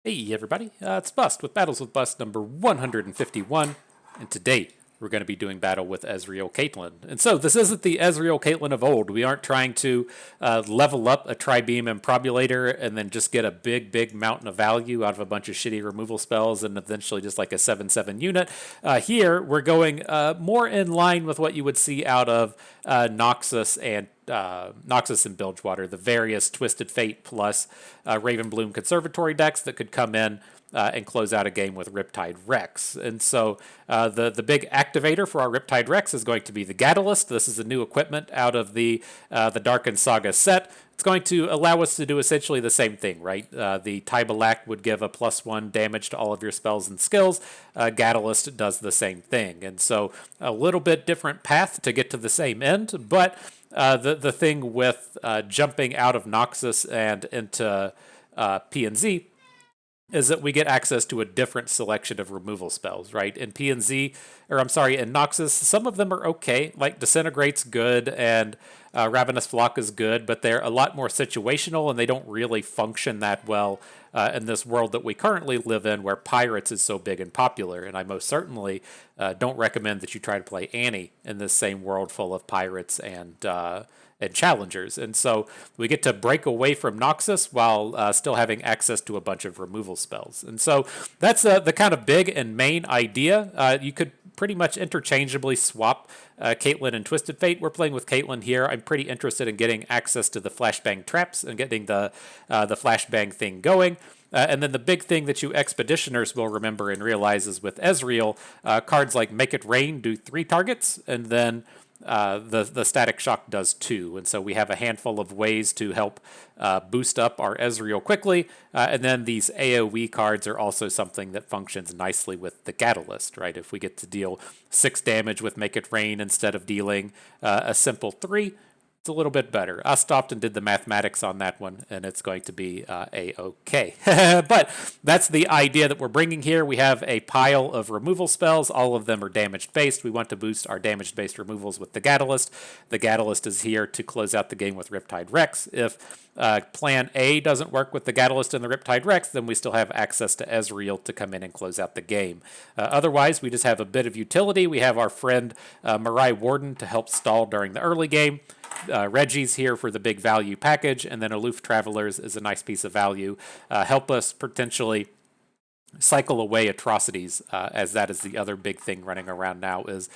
Hey everybody, it's Bust with Battles with Bust number 151, and today we're going to be doing battle with Ezreal Caitlyn. And so this isn't the Ezreal Caitlyn of old. We aren't trying to level up a Tri-Beam Improbulator and then just get a big mountain of value out of a bunch of shitty removal spells and eventually just like a 7/7 unit. Here we're going more in line with what you would see out of Noxus and Bilgewater, the various Twisted Fate plus Ravenbloom Conservatory decks that could come in and close out a game with Riptide Rex. And so the big activator for our Riptide Rex is going to be the Gatalyst. This is a new equipment out of the Darkened Saga set. It's going to allow us to do essentially the same thing, right? The Tibalac would give a +1 damage to all of your spells and skills. Gatalyst does the same thing. And so a little bit different path to get to the same end, but the thing with jumping out of Noxus and into PNZ is that we get access to a different selection of removal spells, right? In PNZ, or I'm sorry, in Noxus, some of them are okay, like Disintegrate's good and Ravenous Flock is good, but they're a lot more situational and they don't really function that well in this world that we currently live in where Pirates is so big and popular. And I most certainly don't recommend that you try to play Annie in this same world full of Pirates and challengers. And so we get to break away from Noxus while still having access to a bunch of removal spells. And so that's the kind of big and main idea. You could pretty much interchangeably swap Caitlyn and Twisted Fate. We're playing with Caitlyn here. I'm pretty interested in getting access to the flashbang traps and getting the flashbang thing going. And then the big thing that you expeditioners will remember and realize is with Ezreal, cards like Make It Rain do 3 targets, and then the Static Shock does 2, and so we have a handful of ways to help boost up our Ezreal quickly, and then these AoE cards are also something that functions nicely with the Gatalyst, right? If we get to deal 6 damage with Make It Rain instead of dealing a simple 3, it's a little bit better. Ostoften did the mathematics on that one, and it's going to be A-okay. But that's the idea that we're bringing here. We have a pile of removal spells. All of them are damage-based. We want to boost our damage-based removals with the Gatalyst. The Gatalyst is here to close out the game with Riptide Rex. If Plan A doesn't work with the Gatalyst and the Riptide Rex, then we still have access to Ezreal to come in and close out the game. Otherwise, we just have a bit of utility. We have our friend Mirai Warden to help stall during the early game. Reggie's here for the big value package, and then Aloof Travelers is a nice piece of value. Help us potentially cycle away atrocities, as that is the other big thing running around now is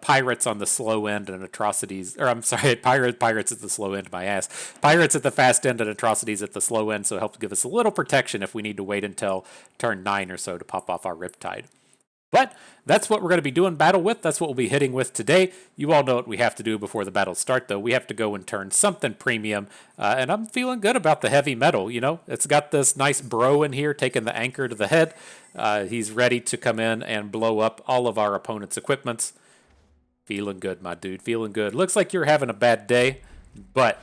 pirates on the slow end and atrocities, or I'm sorry, pirates at the slow end, my ass. Pirates at the fast end and atrocities at the slow end, so it helps give us a little protection if we need to wait until turn 9 or so to pop off our Riptide. But that's what we're going to be doing battle with. That's what we'll be hitting with today. You all know what we have to do before the battles start, though. We have to go and turn something premium, and I'm feeling good about the heavy metal, you know. It's got this nice bro in here taking the anchor to the head. He's ready to come in and blow up all of our opponent's equipments. Feeling good, my dude. Feeling good. Looks like you're having a bad day, but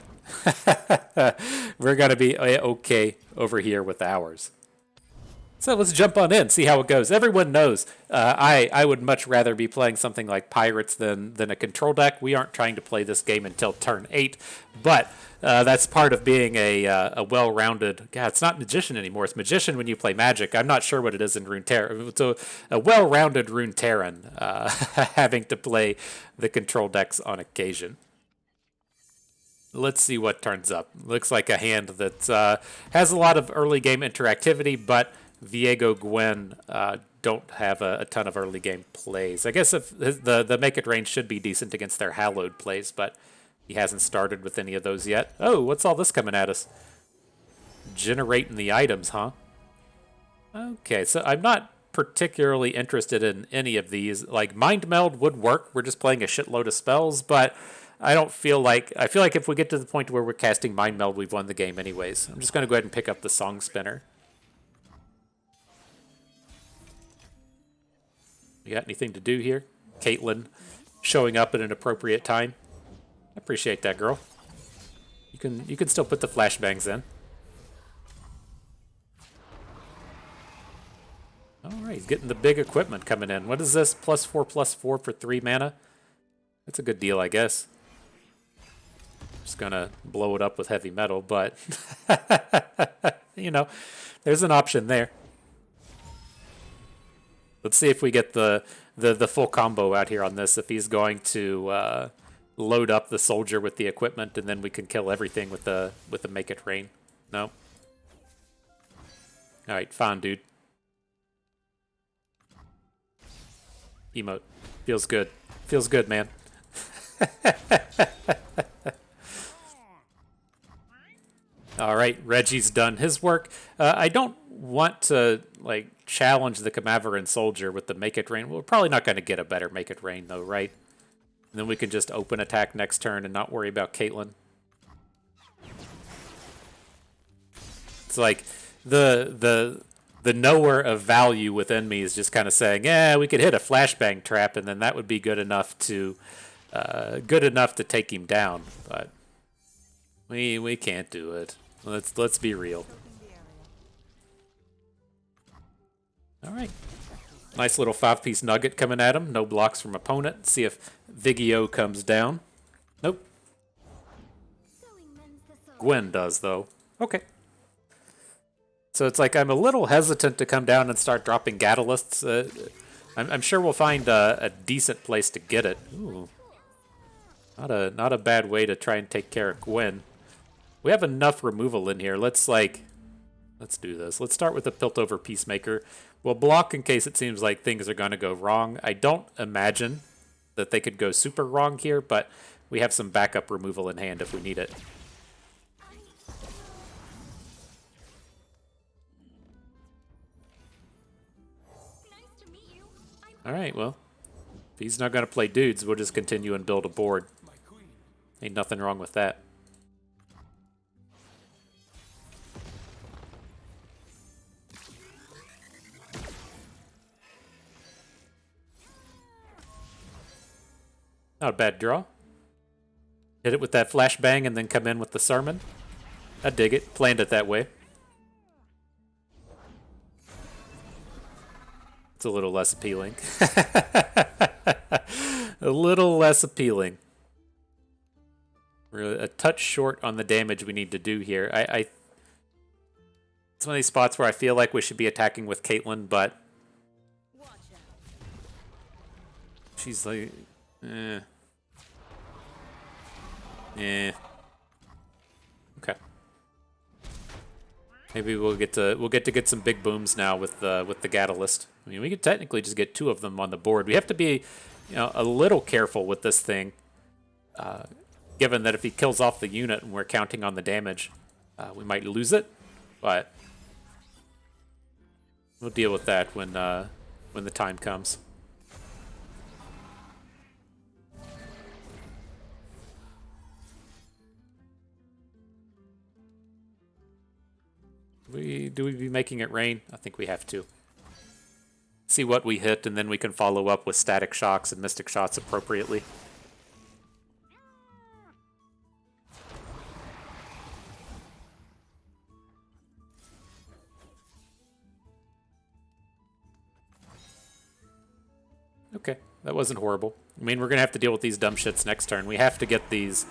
we're going to be okay over here with ours. So let's jump on in, see how it goes. Everyone knows I would much rather be playing something like Pirates than a control deck. We aren't trying to play this game until turn 8, but that's part of being a well-rounded... God, it's not Magician anymore. It's Magician when you play Magic. I'm not sure what it is in Runeterra. It's a well-rounded Runeterran having to play the control decks on occasion. Let's see what turns up. Looks like a hand that has a lot of early game interactivity, but Viego Gwen don't have a ton of early game plays. I guess if the Make It Rain should be decent against their Hallowed plays, but he hasn't started with any of those yet. Oh, what's all this coming at us? Generating the items, huh? Okay, so I'm not particularly interested in any of these. Like, Mind Meld would work. We're just playing a shitload of spells, but I feel like if we get to the point where we're casting Mind Meld, we've won the game anyways. I'm just going to go ahead and pick up the Song Spinner. You got anything to do here? Caitlyn showing up at an appropriate time. I appreciate that, girl. You can still put the flashbangs in. Alright, he's getting the big equipment coming in. What is this? +4/+4 for 3 mana? That's a good deal, I guess. Just gonna blow it up with heavy metal, but you know, there's an option there. Let's see if we get the full combo out here on this. If he's going to load up the soldier with the equipment, and then we can kill everything with the make it rain. No. All right, fine, dude. Emote. Feels good. Feels good, man. All right, Reggie's done his work. I don't want to like challenge the Camaveran soldier with the make it rain. We're probably not going to get a better make it rain though, right? And then we can just open attack next turn and not worry about Caitlyn. It's like the knower of value within me is just kind of saying, yeah, we could hit a flashbang trap, and then that would be good enough to take him down. But we can't do it. Let's be real. All right. Nice little 5-piece nugget coming at him. No blocks from opponent. See if Vigio comes down. Nope. Gwen does, though. Okay. So it's like I'm a little hesitant to come down and start dropping Gatalysts. I'm sure we'll find a decent place to get it. Ooh. Not a bad way to try and take care of Gwen. We have enough removal in here. Let's do this. Let's start with the Piltover Peacemaker. We'll block in case it seems like things are going to go wrong. I don't imagine that they could go super wrong here, but we have some backup removal in hand if we need it. All right, well, if he's not going to play dudes, we'll just continue and build a board. Ain't nothing wrong with that. Not a bad draw. Hit it with that flashbang and then come in with the sermon. I dig it. Planned it that way. It's a little less appealing. A little less appealing. We're a touch short on the damage we need to do here. It's one of these spots where I feel like we should be attacking with Caitlyn, but she's like, okay. Maybe we'll get to get some big booms now with the Gatalyst. I mean, we could technically just get 2 of them on the board. We have to be, a little careful with this thing, given that if he kills off the unit and we're counting on the damage, we might lose it. But we'll deal with that when the time comes. Do we be making it rain? I think we have to. See what we hit, and then we can follow up with static shocks and mystic shots appropriately. Okay, that wasn't horrible. I mean, we're going to have to deal with these dumb shits next turn. We have to get these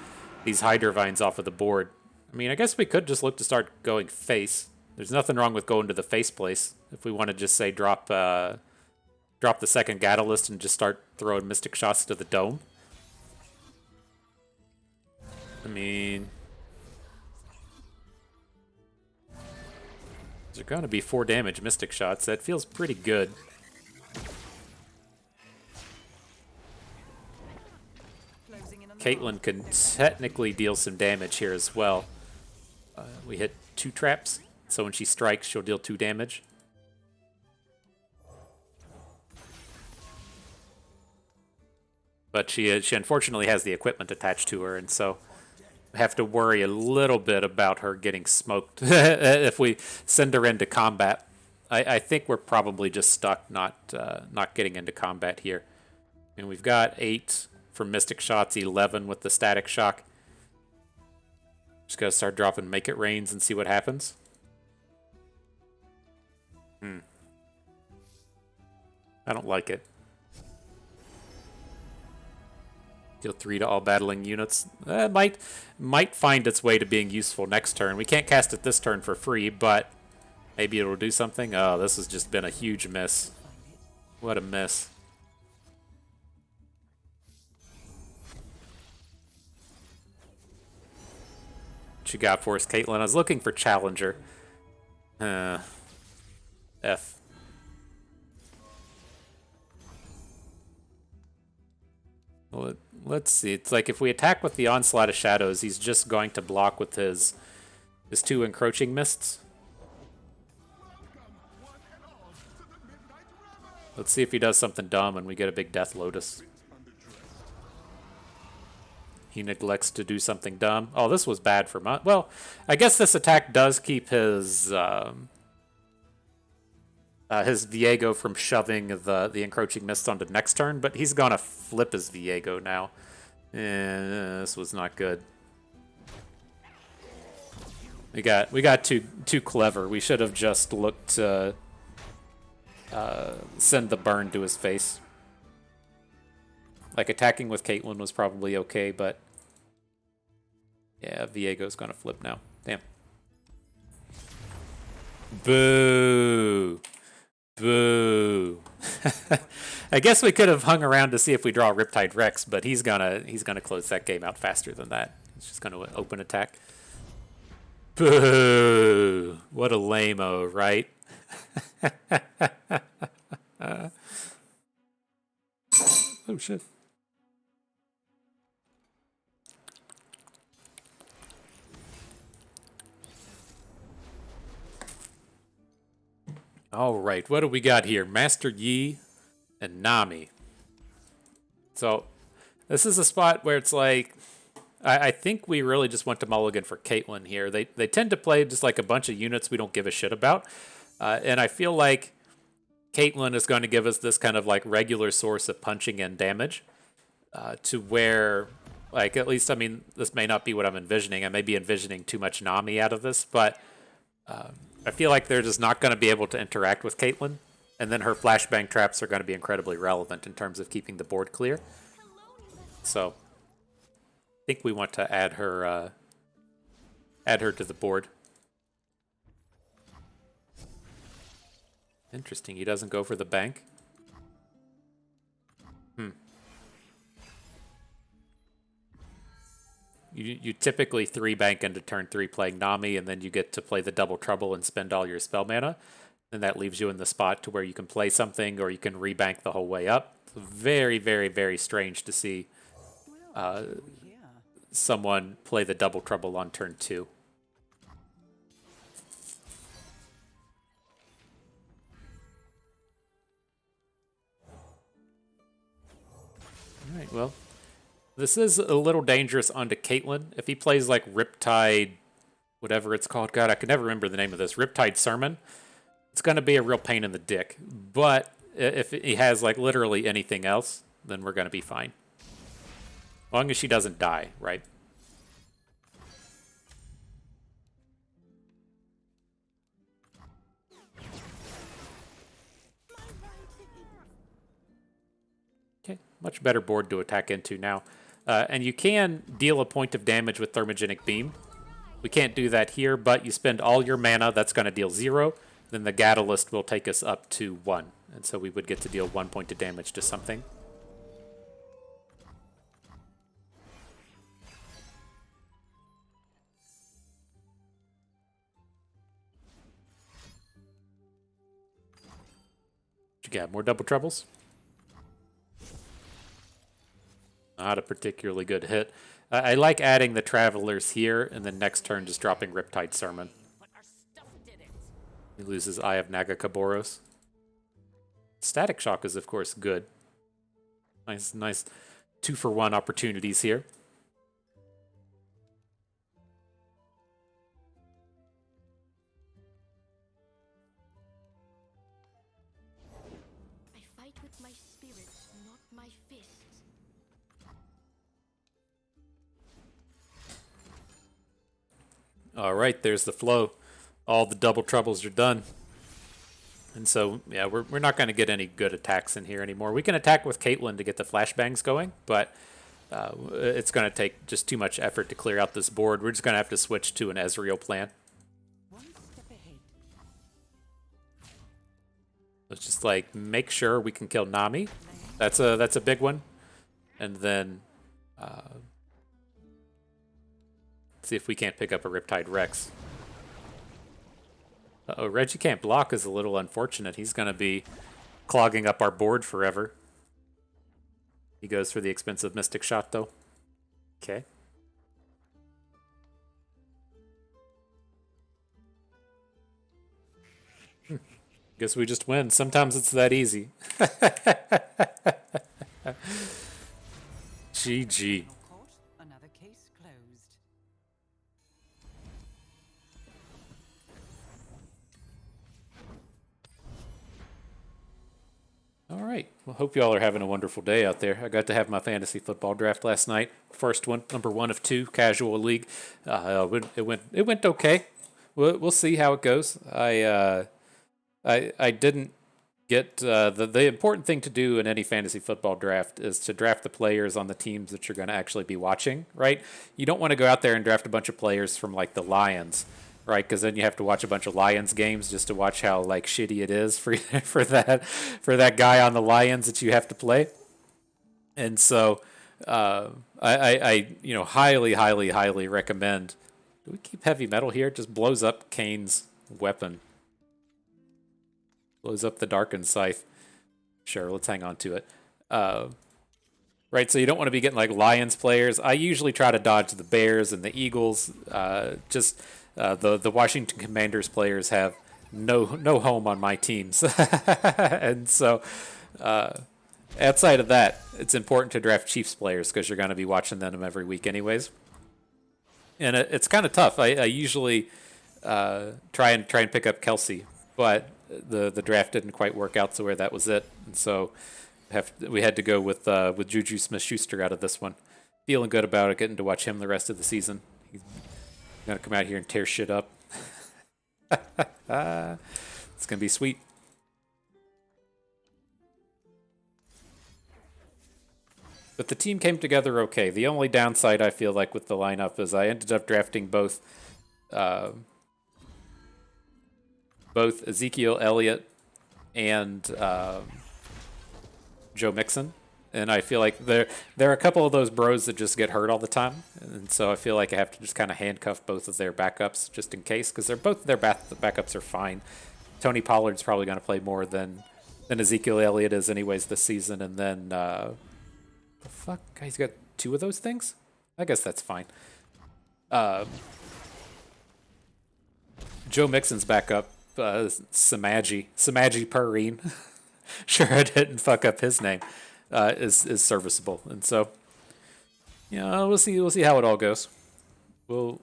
Hydra Vines off of the board. I mean, I guess we could just look to start going face. There's nothing wrong with going to the face place. If we want to just say drop the second Gatalyst and just start throwing mystic shots to the dome. I mean, there's going to be 4 damage mystic shots. That feels pretty good. Caitlyn can technically deal some damage here as well. We hit 2 traps, so when she strikes, she'll deal 2 damage. But she unfortunately has the equipment attached to her, and so we have to worry a little bit about her getting smoked if we send her into combat. I think we're probably just stuck not getting into combat here. I mean, we've got 8 from Mystic Shots, 11 with the Static Shock. Just gotta start dropping Make It Rains and see what happens. I don't like it. Deal 3 to all battling units. Might find its way to being useful next turn. We can't cast it this turn for free, but maybe it'll do something. Oh, this has just been a huge miss. What a miss. What you got for us, Caitlyn? I was looking for Challenger. F. Well, let's see. It's like if we attack with the Onslaught of Shadows, he's just going to block with his two Encroaching Mists. Let's see if he does something dumb and we get a big Death Lotus. He neglects to do something dumb. Oh, this was bad for my... Well, I guess this attack does keep his Viego from shoving the Encroaching Mist onto next turn, but he's gonna flip his Viego now. This was not good. We got too clever. We should have just looked to send the burn to his face. Like, attacking with Caitlyn was probably okay, but... Yeah, Viego's gonna flip now. Damn. Boo! Boo! I guess we could have hung around to see if we draw Riptide Rex, but he's gonna close that game out faster than that. He's just gonna open attack. Boo! What a lame-o, right? Oh, shit. All right, what do we got here? Master Yi and Nami. So this is a spot where it's like, I think we really just want to mulligan for Caitlyn here. They tend to play just like a bunch of units we don't give a shit about. And I feel like Caitlyn is going to give us this kind of like regular source of punching and damage to where, like, at least, I mean, this may not be what I'm envisioning. I may be envisioning too much Nami out of this, but I feel like they're just not going to be able to interact with Caitlyn. And then her flashbang traps are going to be incredibly relevant in terms of keeping the board clear. So I think we want to add her to the board. Interesting. He doesn't go for the bank. You typically 3-bank into turn 3 playing Nami, and then you get to play the Double Trouble and spend all your spell mana. And that leaves you in the spot to where you can play something or you can rebank the whole way up. It's very, very, very strange to see someone play the Double Trouble on turn 2. All right, well, this is a little dangerous onto Caitlyn. If he plays like Riptide, whatever it's called, God, I can never remember the name of this, Riptide Sermon, it's going to be a real pain in the dick. But if he has like literally anything else, then we're going to be fine. As long as she doesn't die, right? Okay, much better board to attack into now. And you can deal a point of damage with Thermogenic Beam. We can't do that here, but you spend all your mana, that's going to deal 0. Then the Gatalyst will take us up to 1. And so we would get to deal 1 point of damage to something. What you got? More Double Troubles? Not a particularly good hit. I like adding the Travelers here, and then next turn just dropping Riptide Sermon. He loses Eye of Nagakaboros. Static Shock is, of course, good. Nice 2-for-1 opportunities here. I fight with my spirit, not my fists. All right, there's the flow. All the Double Troubles are done. And so, yeah, we're not going to get any good attacks in here anymore. We can attack with Caitlyn to get the flashbangs going, but it's going to take just too much effort to clear out this board. We're just going to have to switch to an Ezreal plan. One step ahead. Let's just like make sure we can kill Nami. That's a big one. And then see if we can't pick up a Riptide Rex. Uh-oh, Reggie can't block is a little unfortunate. He's going to be clogging up our board forever. He goes for the expensive Mystic Shot, though. Okay. Guess we just win. Sometimes it's that easy. GG. Another case closed. All right. Well, hope y'all are having a wonderful day out there. I got to have my fantasy football draft last night. First one, number 1 of 2, casual league. It went okay. We'll see how it goes. I didn't get the important thing to do in any fantasy football draft is to draft the players on the teams that you're going to actually be watching, right? You don't want to go out there and draft a bunch of players from like the Lions, right? Because then you have to watch a bunch of Lions games just to watch how like shitty it is for that guy on the Lions that you have to play. And so I highly recommend. Do we keep heavy metal here? It just blows up Kane's weapon. Blows up the Darkened Scythe. Sure, let's hang on to it. Right, so you don't want to be getting like Lions players. I usually try to dodge the Bears and the Eagles. The Washington Commanders players have no home on my teams. And so outside of that, it's important to draft Chiefs players because you're going to be watching them every week anyways. And it's kind of tough. I usually try and pick up Kelsey, but the draft didn't quite work out, so where that was it. And so we had to go with Juju Smith-Schuster out of this one. Feeling good about it, getting to watch him the rest of the season. He's gonna come out here and tear shit up. It's gonna be sweet. But the team came together okay. The only downside I feel like with the lineup is I ended up drafting both Ezekiel Elliott and Joe Mixon. And I feel like there are a couple of those bros that just get hurt all the time. And so I feel like I have to just kind of handcuff both of their backups just in case, because both their backups are fine. Tony Pollard's probably going to play more than Ezekiel Elliott is anyways this season. And then, the fuck? He's got 2 of those things? I guess that's fine. Joe Mixon's backup, Samaji Perrine. Sure, I didn't fuck up his name. Is serviceable, and so we'll see how it all goes. We'll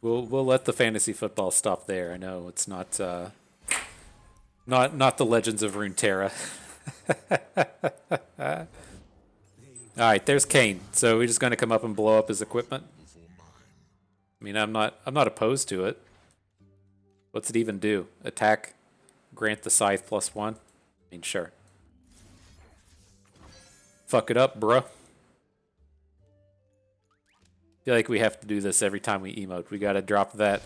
let the fantasy football stop there. I know it's not the Legends of Runeterra. All right, there's Kane. So we're just going to come up and blow up his equipment. I mean, I'm not opposed to it. What's it even do? Attack, grant the scythe +1. I mean, sure. Fuck it up, bruh. Feel like we have to do this every time we emote. We gotta drop that.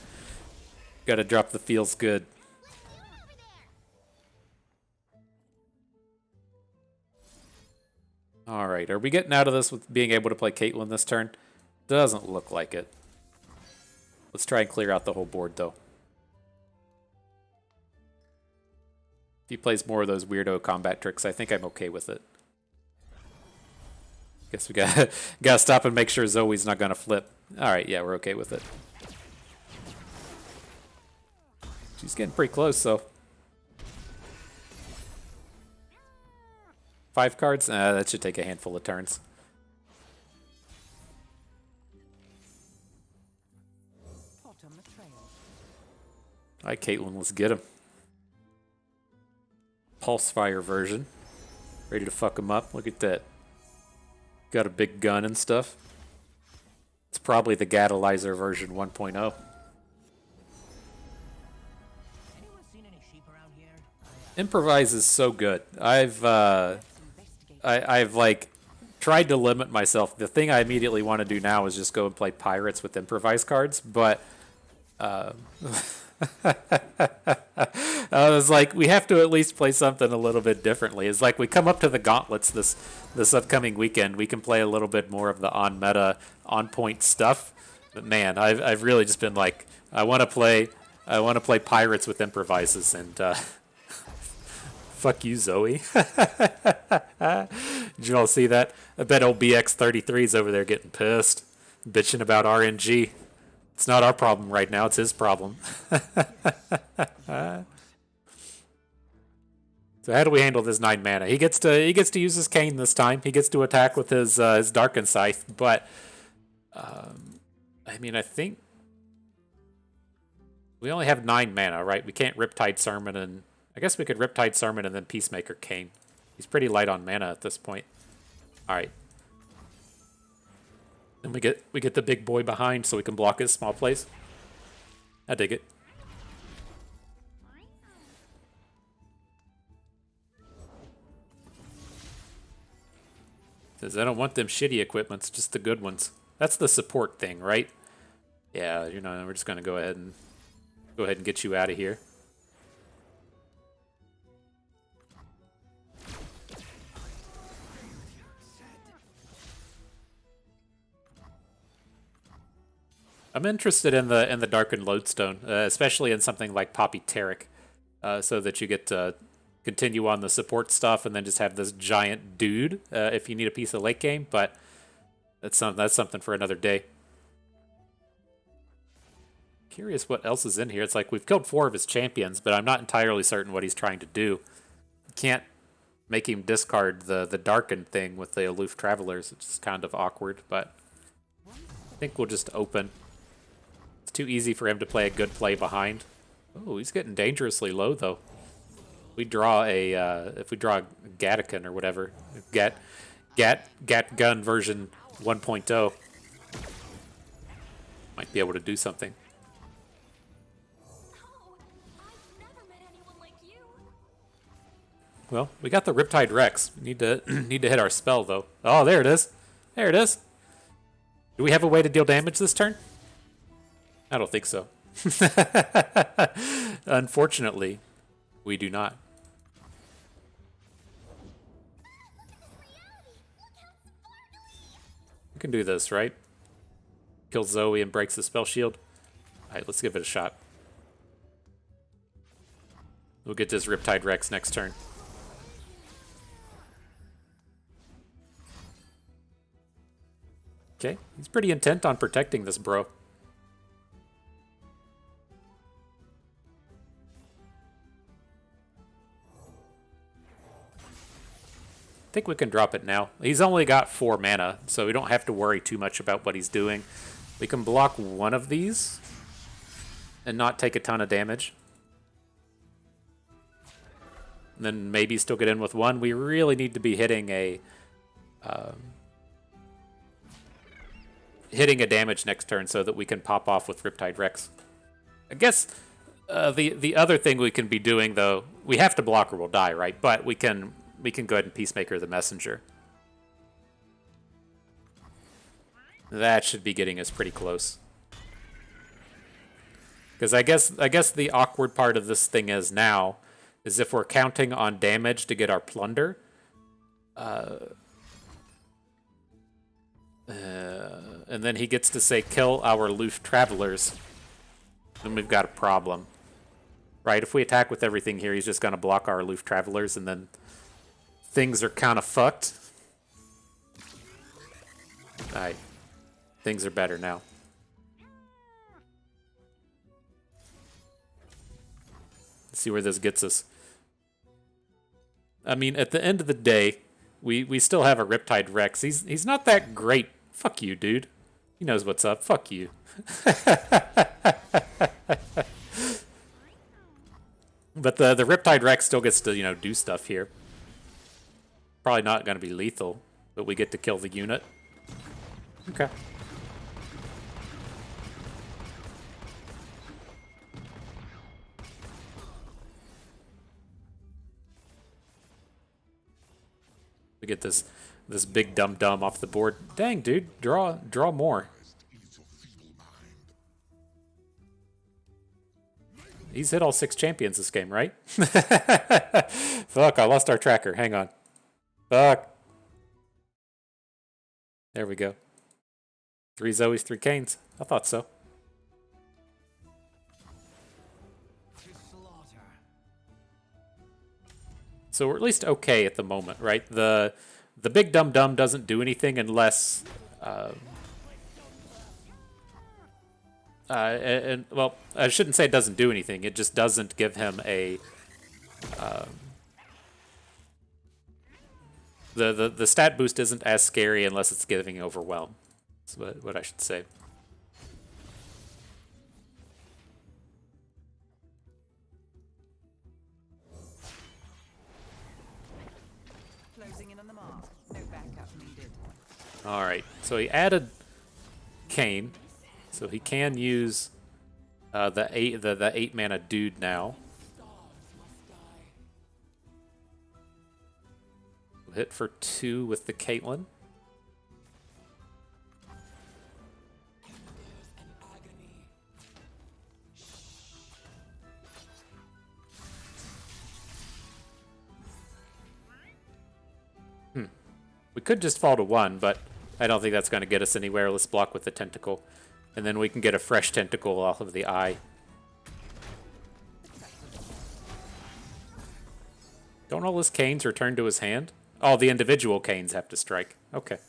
Gotta drop the feels good. Alright, are we getting out of this with being able to play Caitlyn this turn? Doesn't look like it. Let's try and clear out the whole board, though. If he plays more of those weirdo combat tricks, I think I'm okay with it. Guess we gotta stop and make sure Zoe's not gonna flip. Alright, yeah, we're okay with it. She's getting pretty close, though. 5 cards? That should take a handful of turns. Alright, Caitlyn, let's get him. Pulse Fire version. Ready to fuck him up. Look at that. Got a big gun and stuff. It's probably the Gatalyzer version 1.0. Improvise is so good. I've like tried to limit myself. The thing I immediately want to do now is just go and play Pirates with Improvise cards, but I was like, we have to at least play something a little bit differently. It's like we come up to the gauntlets this upcoming weekend. We can play a little bit more of the on meta, on point stuff. But man, I've really just been like, I want to play pirates with improvises and fuck you, Zoe. Did you all see that? I bet old BX33 is over there getting pissed, bitching about RNG. It's not our problem right now; it's his problem. So how do we handle this 9 mana? He gets to use his cane this time. He gets to attack with his Darkened Scythe, but I mean, I think we only have 9 mana, right? We can't Riptide Sermon, and I guess we could Riptide Sermon and then Peacemaker Cane. He's pretty light on mana at this point. All right. And we get the big boy behind so we can block his small plays. I dig it. Says I don't want them shitty equipments, just the good ones. That's the support thing, right? Yeah, you know, we're just gonna go ahead and get you out of here. I'm interested in the Darkened Lodestone, especially in something like Poppy Taric, so that you get to continue on the support stuff and then just have this giant dude if you need a piece of late game. But that's something for another day. Curious what else is in here. It's like we've killed 4 of his champions, but I'm not entirely certain what he's trying to do. You can't make him discard the Darkened thing with the Aloof Travelers, which is kind of awkward, but I think we'll just open. It's too easy for him to play a good play behind. Oh, he's getting dangerously low, though. We draw a if we draw a Gatakan or whatever, Gat Gun version 1.0, might be able to do something. Well, we got the Riptide Rex. We need to hit our spell though. Oh, there it is. There it is. Do we have a way to deal damage this turn? I don't think so. Unfortunately, we do not. We can do this, right? Kills Zoe and breaks the spell shield. Alright, let's give it a shot. We'll get this Riptide Rex next turn. Okay, he's pretty intent on protecting this bro. I think we can drop it now. He's only got 4 mana, so we don't have to worry too much about what he's doing. We can block one of these and not take a ton of damage. And then maybe still get in with 1. We really need to be hitting a damage next turn so that we can pop off with Riptide Rex. I guess the other thing we can be doing, though, we have to block or we'll die, right? But we can go ahead and Peacemaker the Messenger. That should be getting us pretty close. Because I guess the awkward part of this thing is now is if we're counting on damage to get our plunder. And then he gets to say kill our Aloof Travelers. Then we've got a problem. Right, if we attack with everything here, he's just going to block our Aloof Travelers, and then things are kind of fucked. Alright. Things are better now. Let's see where this gets us. I mean, at the end of the day, we still have a Riptide Rex. He's not that great. Fuck you, dude. He knows what's up. Fuck you. But the Riptide Rex still gets to, you know, do stuff here. Probably not going to be lethal, but we get to kill the unit. Okay. We get this big dum-dum off the board. Dang, dude, draw more. He's hit all 6 champions this game, right? Fuck, I lost our tracker. Hang on. Fuck. There we go. 3 Zoes, 3 Canes. I thought so. So we're at least okay at the moment, right? The big dum dum doesn't do anything unless and well, I shouldn't say it doesn't do anything. It just doesn't give him a the stat boost isn't as scary unless it's giving overwhelm. That's what I should say. Closing in on the mark. No backup needed. All right, so he added Kayn, so he can use the 8 mana dude now. We'll hit for 2 with the Caitlyn. We could just fall to 1, but I don't think that's going to get us anywhere. Let's block with the tentacle. And then we can get a fresh tentacle off of the eye. Don't all his canes return to his hand? Oh, the individual canes have to strike. Okay.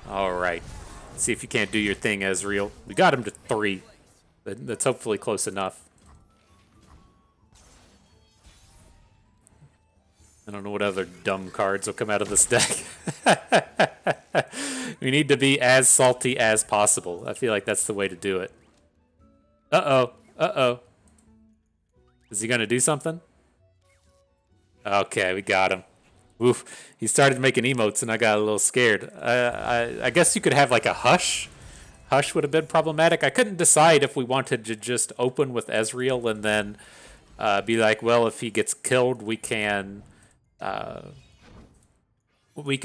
All right. Let's see if you can't do your thing, Ezreal. We got him to 3. That's hopefully close enough. I don't know what other dumb cards will come out of this deck. We need to be as salty as possible. I feel like that's the way to do it. Uh-oh. Uh-oh. Is he going to do something? Okay, we got him. Oof. He started making emotes and I got a little scared. I guess you could have like a hush. Hush would have been problematic. I couldn't decide if we wanted to just open with Ezreal and then be like, well, if he gets killed, we can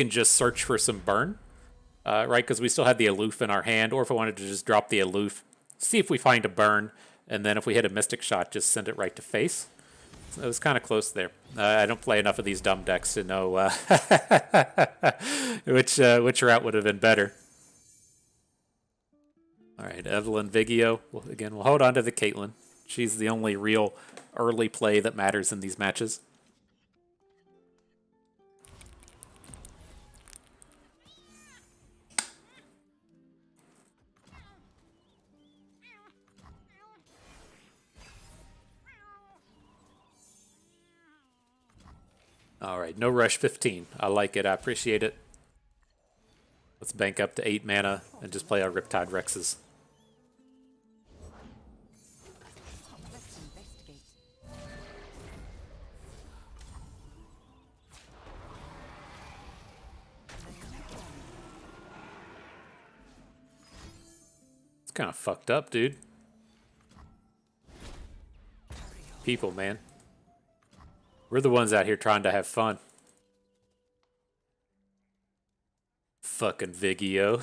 just search for some burn, right? Because we still had the aloof in our hand, or if I wanted to just drop the aloof, see if we find a burn, and then if we hit a mystic shot, just send it right to face. So it was kind of close there. I don't play enough of these dumb decks to know which route would have been better. All right, Evelyn Vigio. Well, again, we'll hold on to the Caitlyn. She's the only real early play that matters in these matches. All right, no rush 15. I like it. I appreciate it. Let's bank up to 8 mana and just play our Riptide Rexes. Let's investigate. It's kind of fucked up, dude. People, man. We're the ones out here trying to have fun. Fucking Vigio.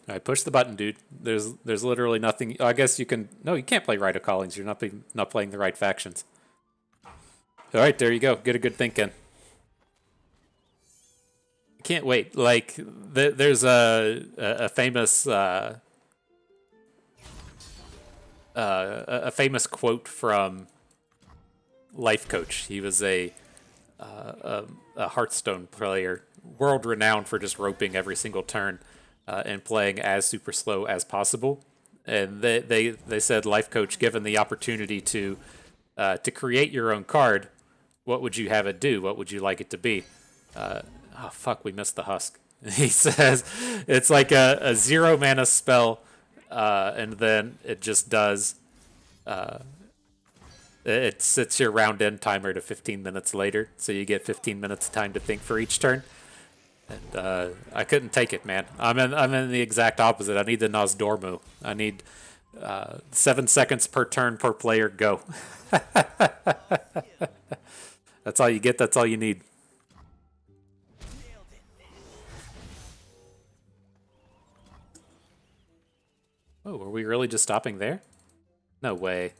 Alright, push the button, dude. There's literally nothing. I guess you can. No, you can't play Rite of Callings. You're not playing the right factions. Alright, there you go. Get a good think in. Can't wait. Like, there's a famous a famous quote from Life Coach. He was a Hearthstone player, world renowned for just roping every single turn and playing as super slow as possible. And they said, Life Coach, given the opportunity to create your own card, what would you have it do? What would you like it to be? Oh fuck, we missed the husk. He says it's like a 0 mana spell, and then it just does. It sets your round end timer to 15 minutes later, so you get 15 minutes time to think for each turn. And I couldn't take it, man. I'm in the exact opposite. I need the Nozdormu. I need 7 seconds per turn per player, go. That's all you get, that's all you need. Oh, are we really just stopping there? No way.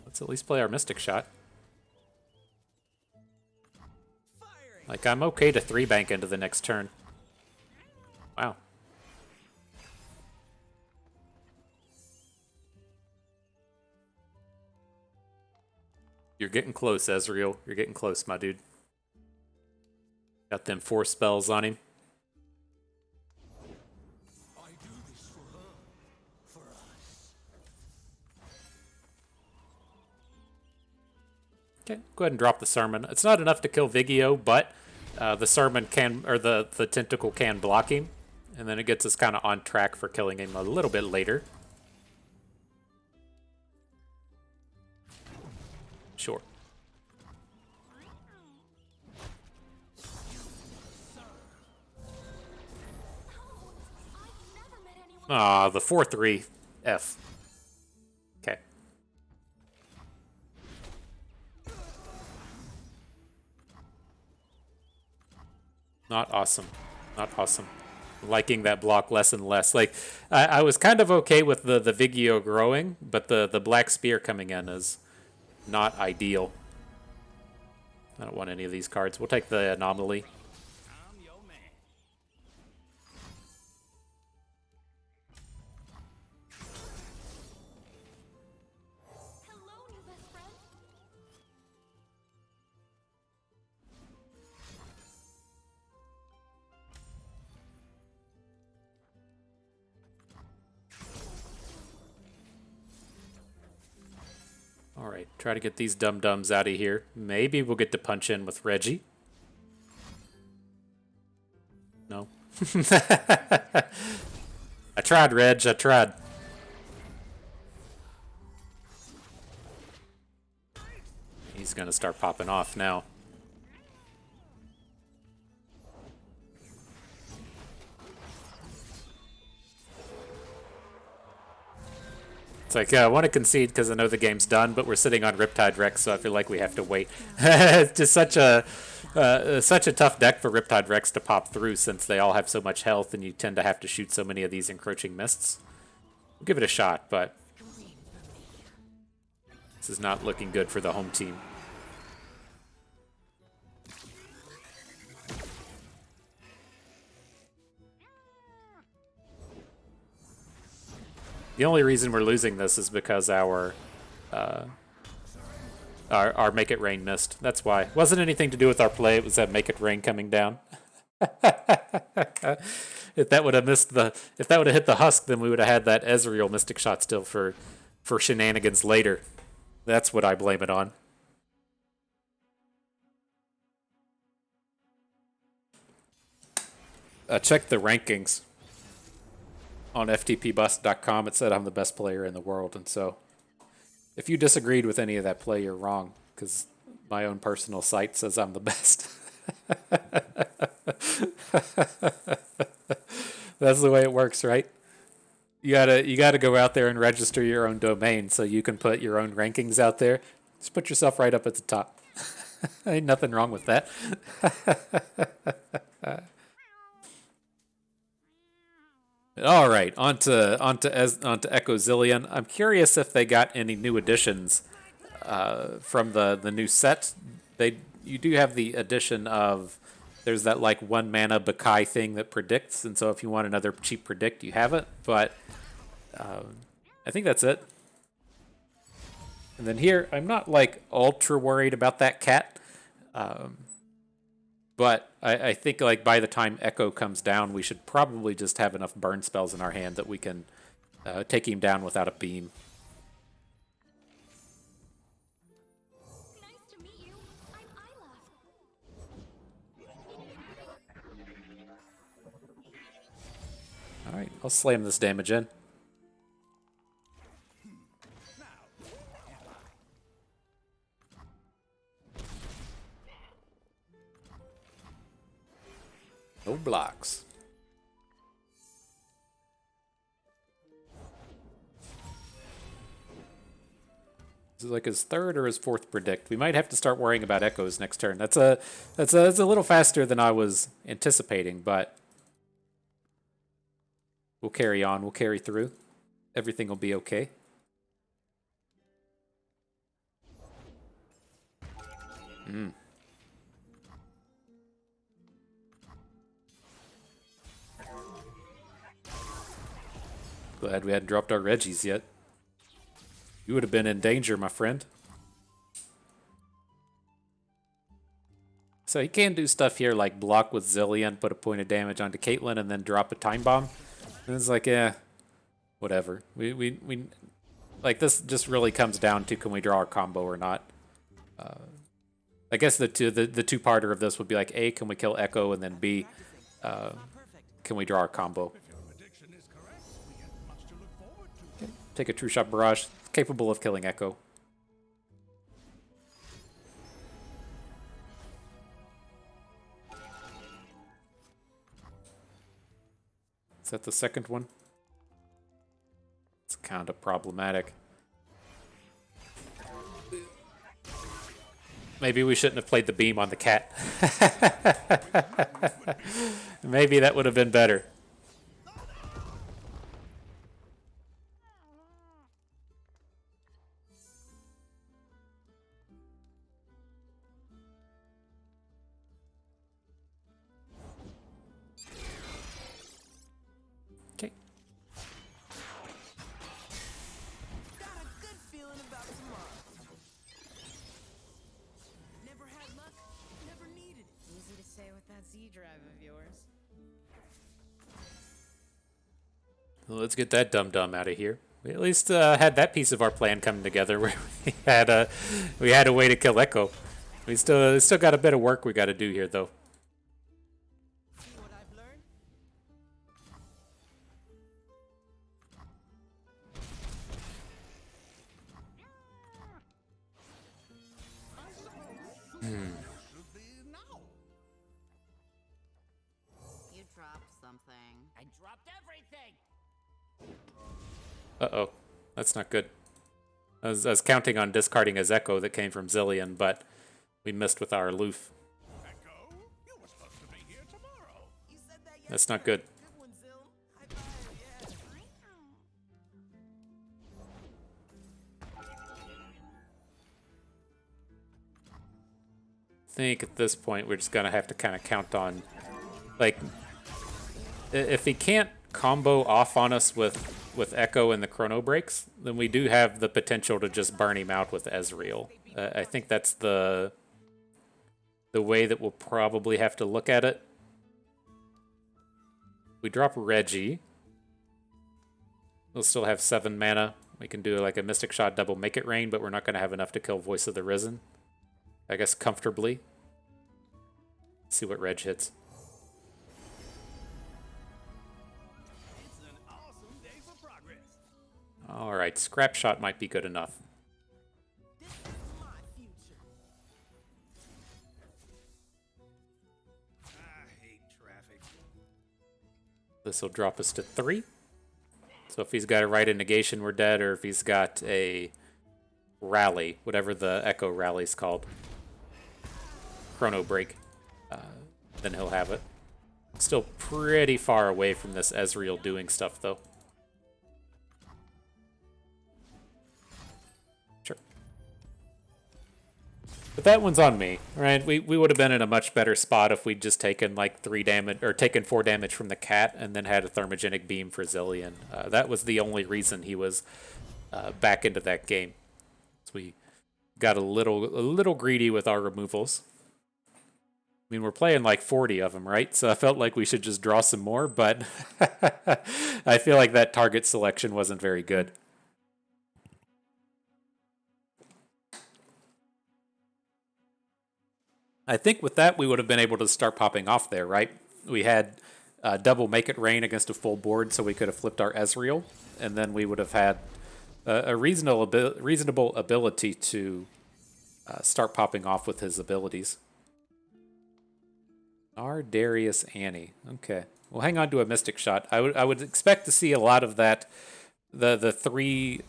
Let's at least play our Mystic Shot. Like, I'm okay to 3-bank into the next turn. Wow. You're getting close, Ezreal. You're getting close, my dude. Got them 4 spells on him. I do this for her, for us. Okay, go ahead and drop the Sermon. It's not enough to kill Vigio, but the Sermon can, or the Tentacle can block him. And then it gets us kind of on track for killing him a little bit later. Sure. Ah, the 4-3 F. Okay. Not awesome. Not awesome. Liking that block less and less. Like, I was kind of okay with the Vigio growing, but the Black Spear coming in is not ideal. I don't want any of these cards. We'll take the Anomaly. I'm your man. Hello, new best friend. Alright, try to get these dum-dums out of here. Maybe we'll get to punch in with Reggie. No. I tried, Reg. I tried. He's gonna start popping off now. It's like, I want to concede because I know the game's done, but we're sitting on Riptide Rex, so I feel like we have to wait. It's just such a tough deck for Riptide Rex to pop through since they all have so much health and you tend to have to shoot so many of these encroaching mists. We'll give it a shot, but this is not looking good for the home team. The only reason we're losing this is because our Make It Rain missed. That's why. It wasn't anything to do with our play. It was that Make It Rain coming down. If that would have hit the husk, then we would have had that Ezreal Mystic Shot still for shenanigans later. That's what I blame it on. Check the rankings on ftpbust.com. It said I'm the best player in the world, and so if you disagreed with any of that play, you're wrong, because my own personal site says I'm the best. That's the way it works, right? You gotta go out there and register your own domain so you can put your own rankings out there. Just put yourself right up at the top. Ain't nothing wrong with that. All right, on to Echo Zillion. I'm curious if they got any new additions from the new set. You do have the addition of, there's that like 1 mana Bakai thing that predicts, and so if you want another cheap predict, you have it. But I think that's it. And then here, I'm not like ultra worried about that cat. But I think like by the time Echo comes down, we should probably just have enough burn spells in our hand that we can take him down without a beam. Nice to meet you. I'm Isla. All right, I'll slam this damage in. No blocks. This is like his third or his fourth predict. We might have to start worrying about echoes next turn. That's a little faster than I was anticipating, but we'll carry on. We'll carry through. Everything will be okay. Glad we hadn't dropped our Reggies yet. You would have been in danger, my friend. So he can do stuff here like block with Zillion, put a point of damage onto Caitlyn, and then drop a time bomb. And it's like, whatever. We like this just really comes down to can we draw our combo or not. I guess the two-parter of this would be like A, can we kill Echo, and then B, can we draw our combo? If your prediction is correct, we have much to look forward to. Take a True Shot Barrage, capable of killing Echo. Is that the second one? It's kind of problematic. Maybe we shouldn't have played the beam on the cat. Maybe that would have been better. Okay. Got a good feeling about tomorrow. Never had luck, never needed it. Easy to say with that Z drive of yours. Well, let's get that dum-dum out of here. We at least had that piece of our plan come together where we had a way to kill Echo. We still got a bit of work we got to do here, though. See what I've learned? Should be now. You dropped something. I dropped everything. Uh-oh. That's not good. I was counting on discarding his Echo that came from Zillion, but we missed with our Aloof. Echo, you were supposed to be here tomorrow. You said that yesterday. That's not good. Good one, Zil. High five, yeah. I think at this point we're just gonna have to kind of count on, like, if he can't combo off on us with Echo and the Chrono Breaks, then we do have the potential to just burn him out with Ezreal. I think that's the way that we'll probably have to look at it. We drop Reggie. We'll still have 7 mana. We can do like a Mystic Shot double Make It Rain, but we're not going to have enough to kill Voice of the Risen. I guess comfortably. Let's see what Reg hits. It's an awesome day for progress. Alright, Scrap Shot might be good enough. This is my future. I hate traffic. This will drop us to 3. So if he's got a Rite of Negation, we're dead, or if he's got a Rally, whatever the Echo Rally's called, Chrono Break, then he'll have it. Still pretty far away from this Ezreal doing stuff, though. Sure. But that one's on me, right? We would have been in a much better spot if we'd just taken like 3 damage, or taken 4 damage from the cat, and then had a Thermogenic Beam for Zillion. That was the only reason he was back into that game. So we got a little greedy with our removals. I mean, we're playing like 40 of them, right? So I felt like we should just draw some more, but I feel like that target selection wasn't very good. I think with that, we would have been able to start popping off there, right? We had double Make It Rain against a full board, so we could have flipped our Ezreal, and then we would have had a reasonable ability to start popping off with his abilities. Our Darius Annie. Okay. We'll hang on to a Mystic Shot. I would expect to see a lot of that, the 3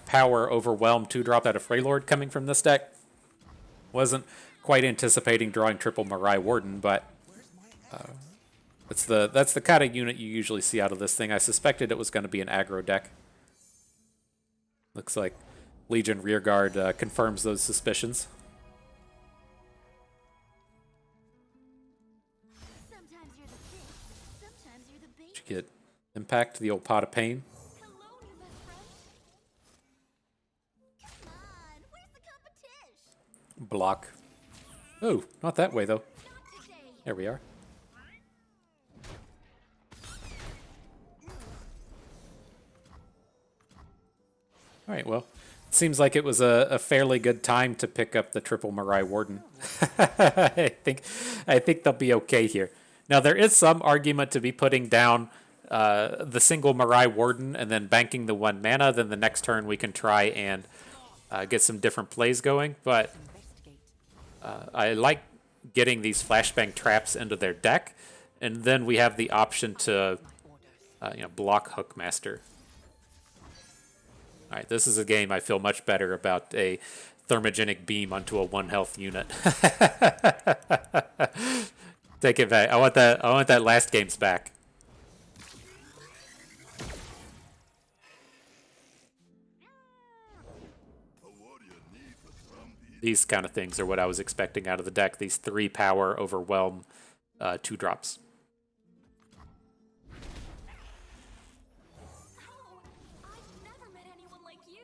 power overwhelm 2-drop out of Freylord coming from this deck. Wasn't quite anticipating drawing triple Mirai Warden, but that's the kind of unit you usually see out of this thing. I suspected it was going to be an aggro deck. Looks like Legion Rearguard confirms those suspicions. Sometimes you're the fish, sometimes you're the bait. Did you get Impact, the old pot of pain? Hello, new best friend. Come on, where's the competition? Block. Oh, not that way, though. Not today. There we are. All right, well, seems like it was a fairly good time to pick up the triple Mirai Warden. I think they'll be okay here. Now, there is some argument to be putting down the single Mirai Warden and then banking the 1 mana. Then the next turn we can try and get some different plays going. But I like getting these flashbang traps into their deck, and then we have the option to block Hookmaster. All right, this is a game I feel much better about a thermogenic beam onto a 1 health unit. Take it back. I want that last game's back. These kind of things are what I was expecting out of the deck. These 3 power overwhelm 2-drops. Oh, I've never met anyone like you.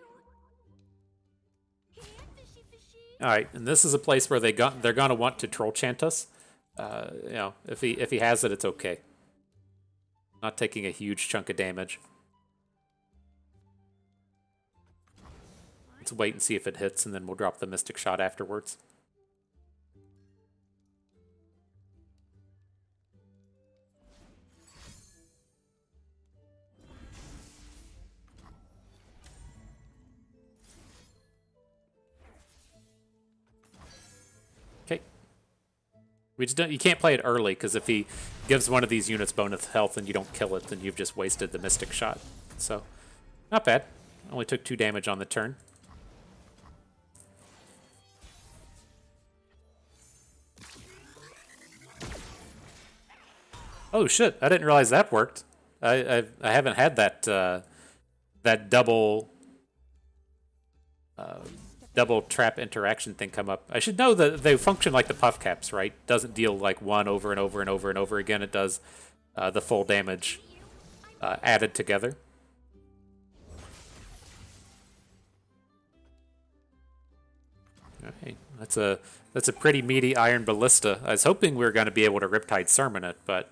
Here, fishy, fishy. All right, and this is a place where they're gonna want to troll chant us. If he has it, it's okay. Not taking a huge chunk of damage. Let's wait and see if it hits, and then we'll drop the Mystic Shot afterwards. Okay. You can't play it early, because if he gives one of these units bonus health and you don't kill it, then you've just wasted the Mystic Shot. So, not bad. Only took 2 damage on the turn. Oh shit! I didn't realize that worked. I haven't had that that double trap interaction thing come up. I should know that they function like the puff caps, right? Doesn't deal like 1 over and over and over and over again. It does the full damage added together. Okay, that's a pretty meaty Iron Ballista. I was hoping we were going to be able to Riptide Sermon it, but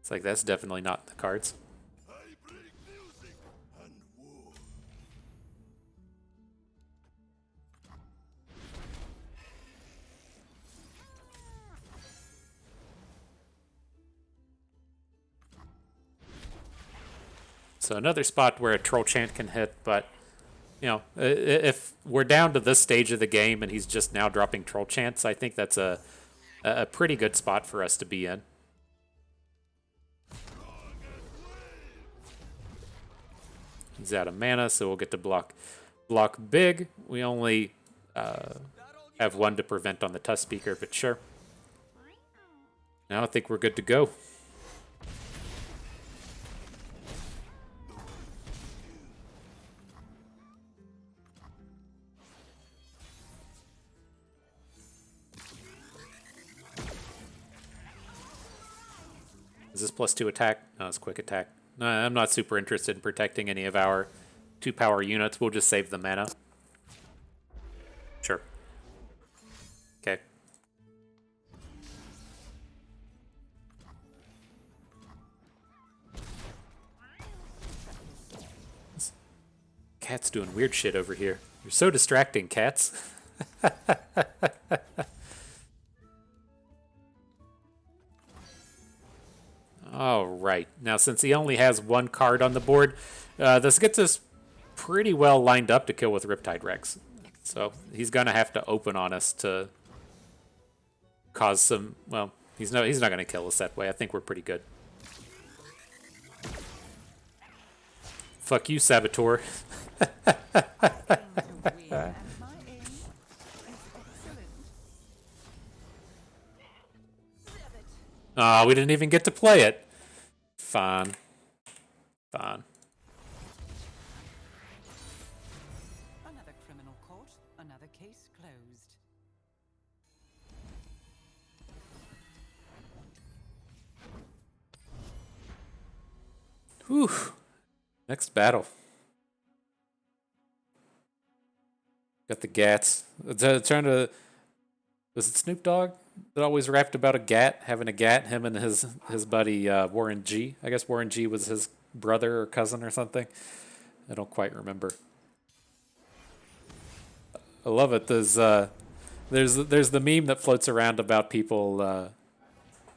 it's like that's definitely not in the cards. I bring music and war. So another spot where a Troll Chant can hit, but if we're down to this stage of the game and he's just now dropping Troll Chants, I think that's a pretty good spot for us to be in. He's out of mana, so we'll get to block big. We only have 1 to prevent on the Tusk Speaker, but sure. Now I think we're good to go. Is this +2 attack? No, it's quick attack. No, I'm not super interested in protecting any of our 2 power units. We'll just save the mana. Sure. Okay. This cat's doing weird shit over here. You're so distracting, cats. All right. Now, since he only has 1 card on the board, this gets us pretty well lined up to kill with Riptide Rex. So he's gonna have to open on us to cause some. Well, he's not gonna kill us that way. I think we're pretty good. Fuck you, Saboteur. Aim to win, and my aim is excellent. Aw, we didn't even get to play it. Fine. Fine. Another criminal caught, another case closed. Whew. Next battle. Got the Gats. Trying to... Was it Snoop Dogg that always rapped about a Gat? Having a Gat, him and his buddy Warren G. I guess Warren G was his brother or cousin or something. I don't quite remember. I love it. There's the meme that floats around about people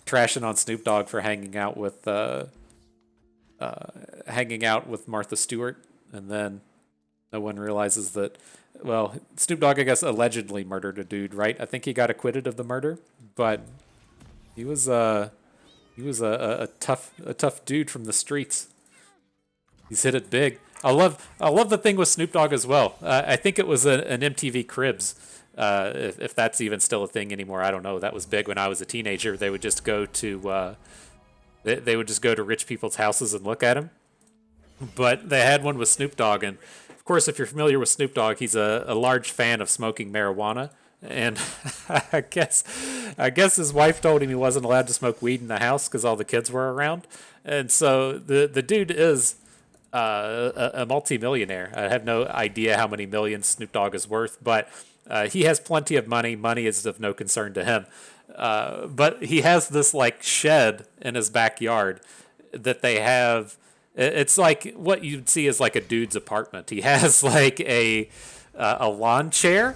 trashing on Snoop Dogg for hanging out with Martha Stewart, and then no one realizes that. Well, Snoop Dogg, I guess, allegedly murdered a dude, right? I think he got acquitted of the murder, but he was a tough dude from the streets. He's hit it big. I love the thing with Snoop Dogg as well. I think it was an MTV Cribs, if that's even still a thing anymore. I don't know. That was big when I was a teenager. They would just go to rich people's houses and look at them. But they had one with Snoop Dogg, and of course, if you're familiar with Snoop Dogg, he's a large fan of smoking marijuana. And I guess his wife told him he wasn't allowed to smoke weed in the house because all the kids were around. And so the dude is a multimillionaire. I have no idea how many millions Snoop Dogg is worth, but he has plenty of money. Money is of no concern to him. But he has this like shed in his backyard that they have. It's like what you'd see as like a dude's apartment. He has like a lawn chair,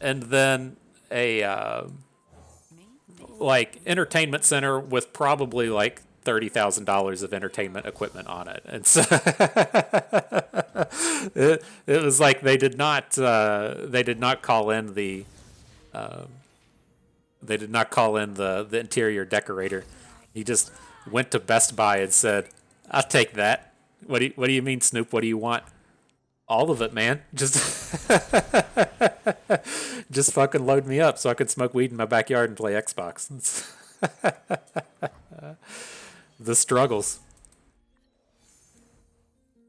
and then a like entertainment center with probably like $30,000 of entertainment equipment on it. And so it was like they did not call in the interior decorator. He just went to Best Buy and said, "I'll take that. What do you mean, Snoop? What do you want?" All of it, man. Just fucking load me up so I could smoke weed in my backyard and play Xbox. The struggles.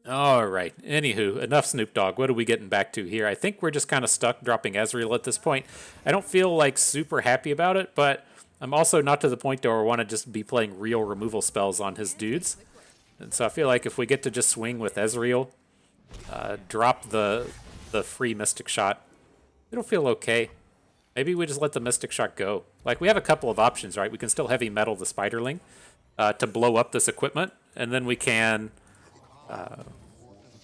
All right. Anywho, enough Snoop Dogg. What are we getting back to here? I think we're just kind of stuck dropping Ezreal at this point. I don't feel like super happy about it, but I'm also not to the point where I want to just be playing real removal spells on his dudes. And so I feel like if we get to just swing with Ezreal, drop the free Mystic Shot, it'll feel okay. Maybe we just let the Mystic Shot go. Like, we have a couple of options, right? We can still heavy metal the Spiderling to blow up this equipment, and then we can...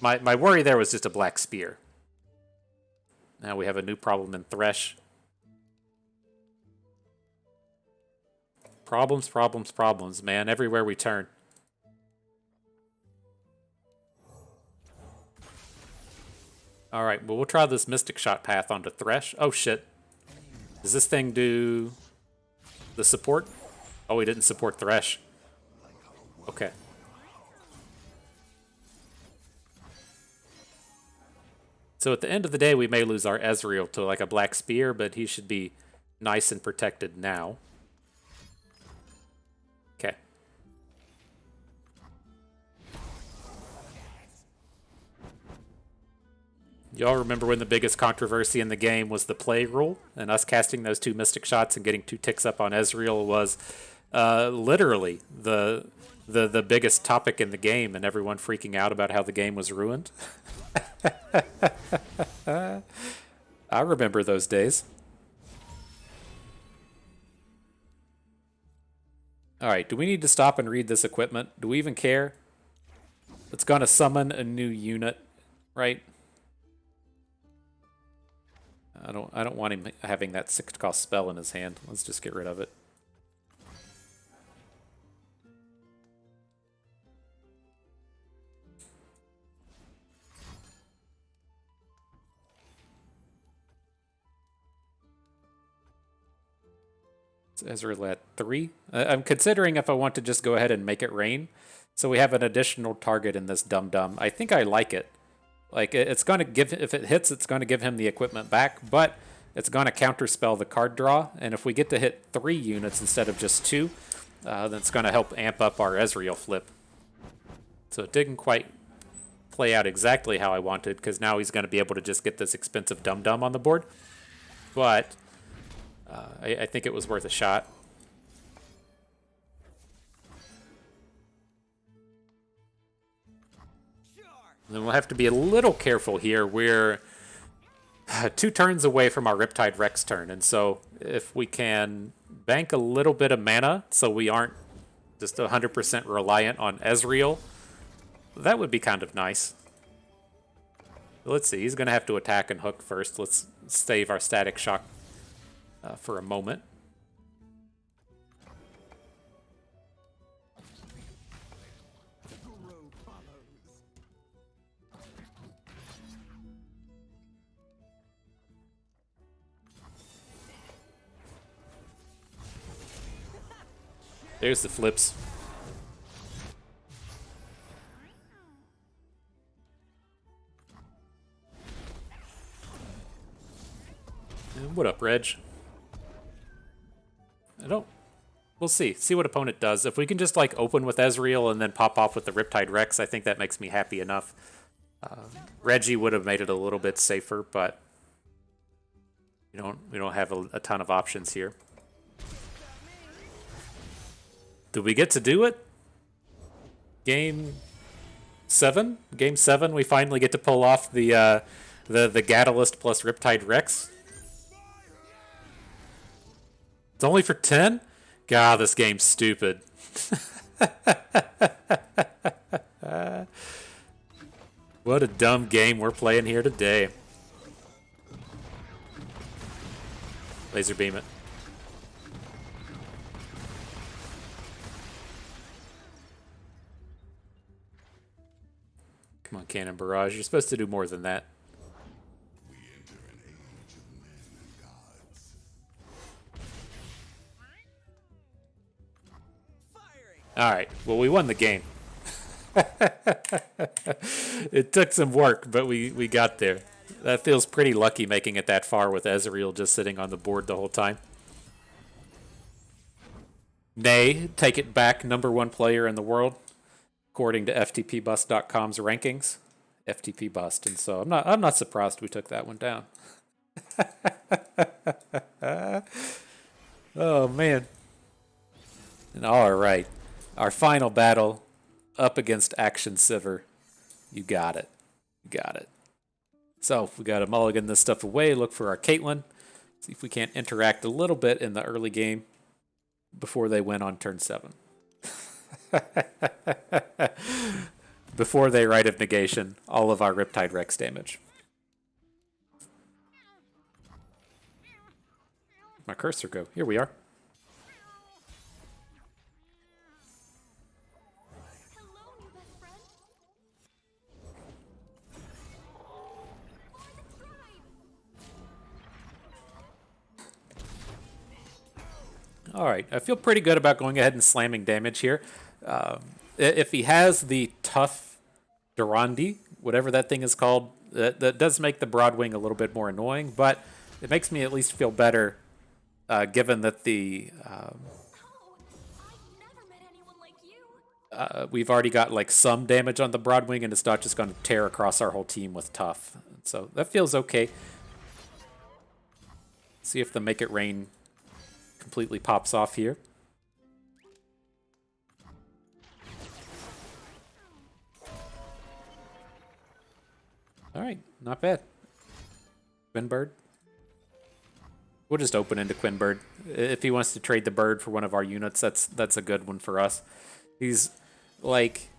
My worry there was just a Black Spear. Now we have a new problem in Thresh. Problems, problems, problems, man, everywhere we turn. Alright, well, we'll try this Mystic Shot path onto Thresh. Oh, shit. Does this thing do the support? Oh, we didn't support Thresh. Okay. So at the end of the day, we may lose our Ezreal to like a Black Spear, but he should be nice and protected now. Okay. Y'all remember when the biggest controversy in the game was the play rule, and us casting those 2 Mystic Shots and getting 2 ticks up on Ezreal was literally the biggest topic in the game, and everyone freaking out about how the game was ruined. I remember those days. Alright, do we need to stop and read this equipment? Do we even care? It's gonna summon a new unit, right? I don't want him having that 6-cost spell in his hand. Let's just get rid of it. Ezreal at 3. I'm considering if I want to just go ahead and make it rain, So we have an additional target in this dum-dum. I think I like it. Like, it's going to give, if it hits, it's going to give him the equipment back, but it's going to counterspell the card draw. And if we get to hit 3 units instead of just 2, then it's going to help amp up our Ezreal flip. So it didn't quite play out exactly how I wanted, because now he's going to be able to just get this expensive dum-dum on the board. But I think it was worth a shot. And then we'll have to be a little careful here. We're 2 turns away from our Riptide Rex turn, and so if we can bank a little bit of mana so we aren't just 100% reliant on Ezreal, that would be kind of nice. Let's see, he's going to have to attack and hook first. Let's save our Static Shock for a moment. There's the flips. And what up, Reg? We'll see. See what opponent does. If we can just like open with Ezreal and then pop off with the Riptide Rex, I think that makes me happy enough. Reggie would have made it a little bit safer, but we don't have a ton of options here. Do we get to do it? Game 7? Game 7, we finally get to pull off the Gatalyst plus Riptide Rex. It's only for 10? God, this game's stupid. What a dumb game we're playing here today. Laser beam it. Come on, Cannon Barrage. You're supposed to do more than that. We enter an age of men and gods. Alright, well, we won the game. It took some work, but we got there. That feels pretty lucky making it that far with Ezreal just sitting on the board the whole time. Nay, take it back, #1 player in the world, according to FTPBust.com's rankings. FTP Bust, and so I'm not surprised we took that one down. Oh man. And all right, our final battle up against Action Sivir. You got it. You got it. So we got to mulligan this stuff away, look for our Caitlyn, see if we can't interact a little bit in the early game before they win on turn 7. Before they Rite of Negation all of our Riptide Rex damage. Where'd my cursor go? Here we are. Hello, new best friend. For the tribe. Alright, I feel pretty good about going ahead and slamming damage here. If he has the tough Durandi, whatever that thing is called, that does make the Broadwing a little bit more annoying, but it makes me at least feel better given that the Oh, I've never met anyone like you. we've already got like some damage on the Broadwing and it's not just going to tear across our whole team with tough. So that feels okay. See if the Make It Rain completely pops off here. All right, not bad. Quinbird. We'll just open into Quinbird. If he wants to trade the bird for one of our units, that's a good one for us. He's like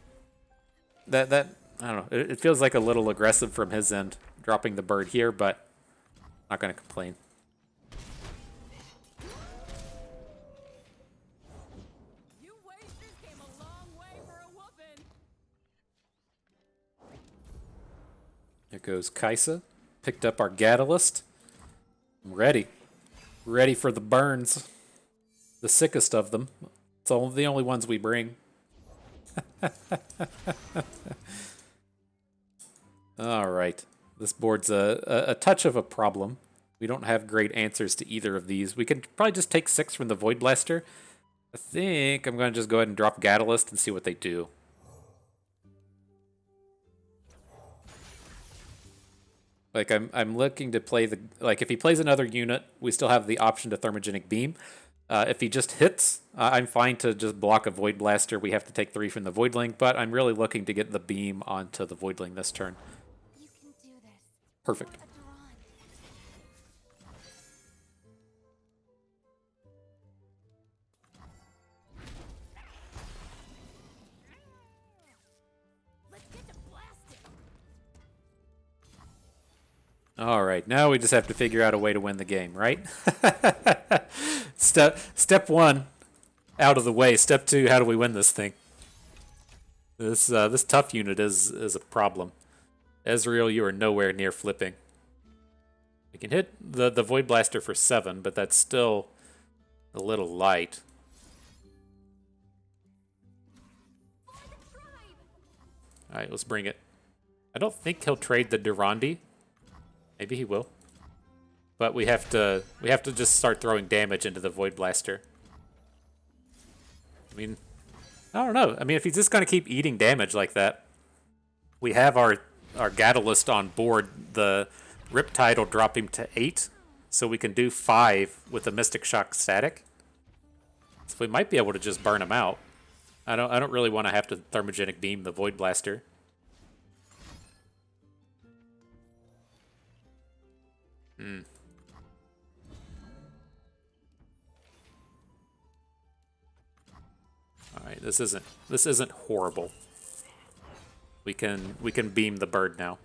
that I don't know. It feels like a little aggressive from his end, dropping the bird here, but not going to complain. You wasters came a long way for a whoopin'. There goes Kaisa. Picked up our Gatalyst. I'm ready. Ready for the burns. The sickest of them. It's the only ones we bring. All right. This board's a touch of a problem. We don't have great answers to either of these. We could probably just take 6 from the Void Blaster. I think I'm going to just go ahead and drop Gatalyst and see what they do. Like, I'm looking to play the... Like, if he plays another unit, we still have the option to Thermogenic Beam. If he just hits, I'm fine to just block a Void Blaster. We have to take 3 from the Voidling, but I'm really looking to get the beam onto the Voidling this turn. You can do this. Perfect. A Duran. Let's get to blasting. All right, now we just have to figure out a way to win the game, right? Step 1, out of the way. Step 2, how do we win this thing? This tough unit is a problem. Ezreal, you are nowhere near flipping. We can hit the Void Blaster for 7, but that's still a little light. All right, let's bring it. I don't think he'll trade the Durandi. Maybe he will. But we have to just start throwing damage into the Void Blaster. I mean, I don't know. I mean, if he's just going to keep eating damage like that, we have our Gatalyst on board. The Riptide will drop him to 8, so we can do 5 with the Mystic Shock static. So we might be able to just burn him out. I don't really want to have to Thermogenic Beam the Void Blaster. All right, this isn't horrible. We can beam the bird now.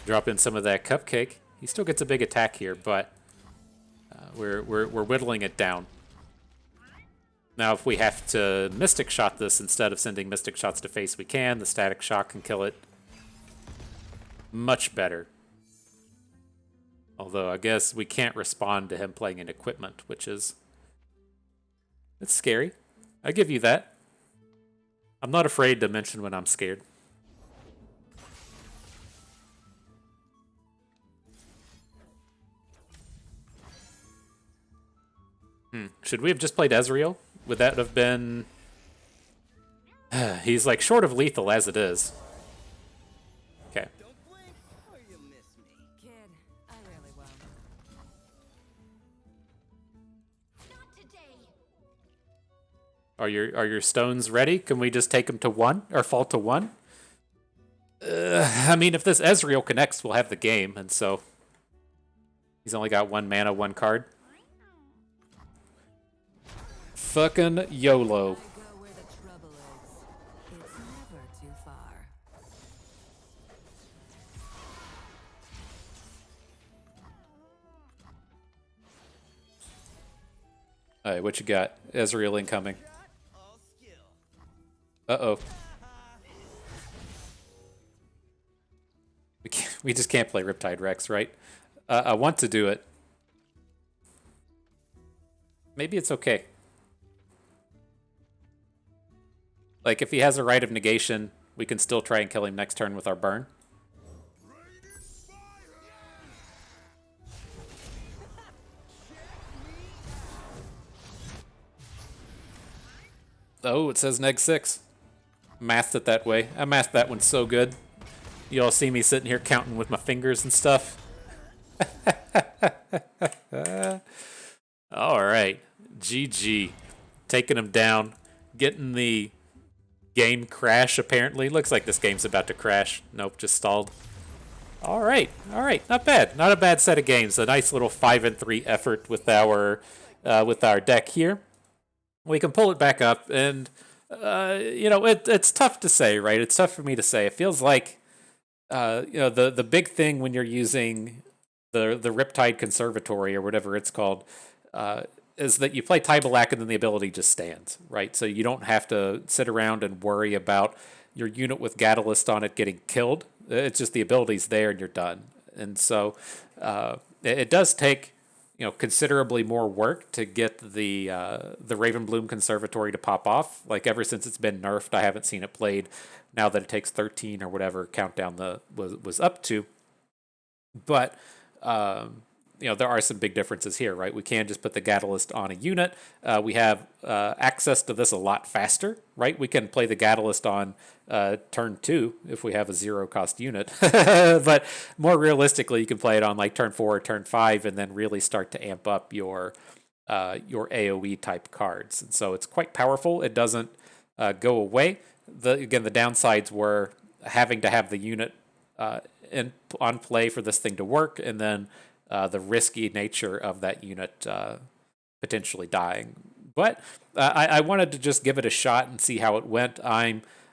Drop in some of that cupcake. He still gets a big attack here, but we're whittling it down. Now, if we have to Mystic Shot this instead of sending Mystic Shots to face, we can. The Static Shock can kill it much better. Although, I guess we can't respond to him playing an equipment, which is... It's scary. I give you that. I'm not afraid to mention when I'm scared. Should we have just played Ezreal? Would that have been... He's like short of lethal as it is. Okay. Don't blink or you miss me. Kid, I really won't. Not today. Are your stones ready? Can we just take them to 1 or fall to 1? I mean, if this Ezreal connects, we'll have the game, and so he's only got 1 mana, 1 card. Fucking YOLO. Go where the trouble is. It's never too far. All right, what you got? Ezreal incoming. All skill. Uh-oh. We just can't play Riptide Rex, right? I want to do it. Maybe it's okay. Like, if he has a Rite of Negation, we can still try and kill him next turn with our burn. Oh, it says neg 6. Mathed it that way. I mathed that one so good. You all see me sitting here counting with my fingers and stuff. All right. GG. Taking him down. Getting the game crash, apparently. Looks like this game's about to crash. Nope, just stalled. All right. All right. Not bad. Not a bad set of games. A nice little 5-3 effort with our deck here. We can pull it back up, and you know, it's tough to say, right? It's tough for me to say. It feels like you know, the big thing when you're using the Riptide Conservatory or whatever it's called is that you play Tybalak and then the ability just stands, right? So you don't have to sit around and worry about your unit with Gatalyst on it getting killed. It's just the ability's there and you're done. And so it does take, considerably more work to get the Ravenbloom Conservatory to pop off. Like ever since it's been nerfed, I haven't seen it played. Now that it takes 13 or whatever countdown was up to, but there are some big differences here, right? We can just put the Gatalyst on a unit. We have access to this a lot faster, right? We can play the Gatalyst on turn 2 if we have a 0-cost unit. But more realistically, you can play it on like turn 4 or turn 5 and then really start to amp up your AoE type cards. And so it's quite powerful. It doesn't go away. The downsides were having to have the unit on play for this thing to work, and then the risky nature of that unit potentially dying. But I wanted to just give it a shot and see how it went.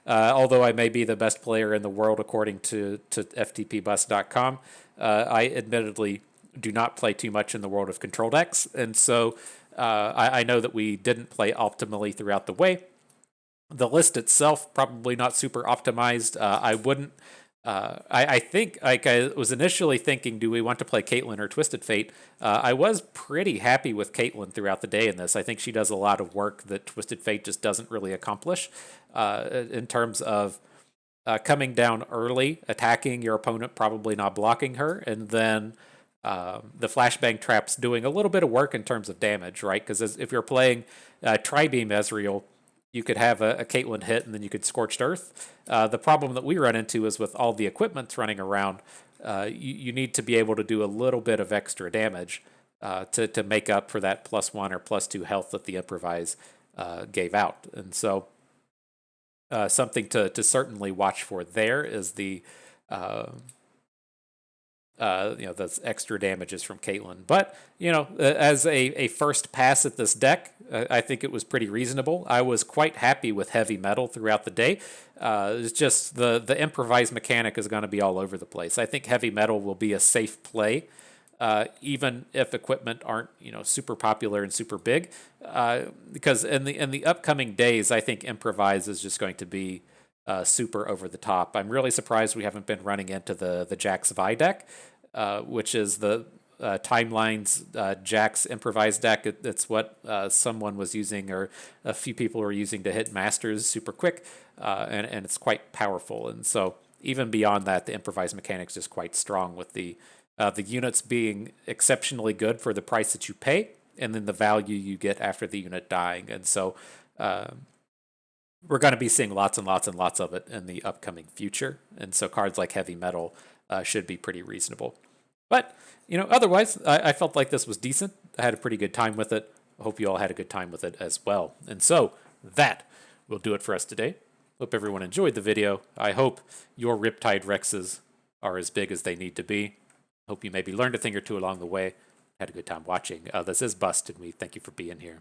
Although I may be the best player in the world according to FTPbus.com, I admittedly do not play too much in the world of control decks, and so I know that we didn't play optimally throughout the way. The list itself probably not super optimized. I wouldn't. I think like I was initially thinking, do we want to play Caitlyn or Twisted Fate? I was pretty happy with Caitlyn throughout the day in this. I think she does a lot of work that Twisted Fate just doesn't really accomplish in terms of coming down early, attacking your opponent, probably not blocking her, and then the flashbang traps doing a little bit of work in terms of damage, right? Because if you're playing Tri-Beam Ezreal, you could have a Caitlyn hit and then you could Scorched Earth. The problem that we run into is with all the equipment running around, you need to be able to do a little bit of extra damage to make up for that +1 or +2 health that the Improvise gave out. And so something to certainly watch for there is the those extra damages from Caitlyn. But, as a first pass at this deck, I think it was pretty reasonable. I was quite happy with heavy metal throughout the day. It's just the improvised mechanic is going to be all over the place. I think heavy metal will be a safe play, even if equipment aren't super popular and super big, because in the upcoming days, I think improvise is just going to be super over the top. I'm really surprised we haven't been running into the Jax Vi deck, which is the Timeline's Jax improvised deck. It's what someone was using, or a few people were using to hit masters super quick, and it's quite powerful. And so even beyond that, the improvised mechanic's just quite strong, with the units being exceptionally good for the price that you pay, and then the value you get after the unit dying. And so we're going to be seeing lots and lots and lots of it in the upcoming future. And so cards like Heavy Metal should be pretty reasonable. But, otherwise, I felt like this was decent. I had a pretty good time with it. I hope you all had a good time with it as well. And so that will do it for us today. Hope everyone enjoyed the video. I hope your Riptide Rexes are as big as they need to be. Hope you maybe learned a thing or two along the way. Had a good time watching. This is Bust, and we thank you for being here.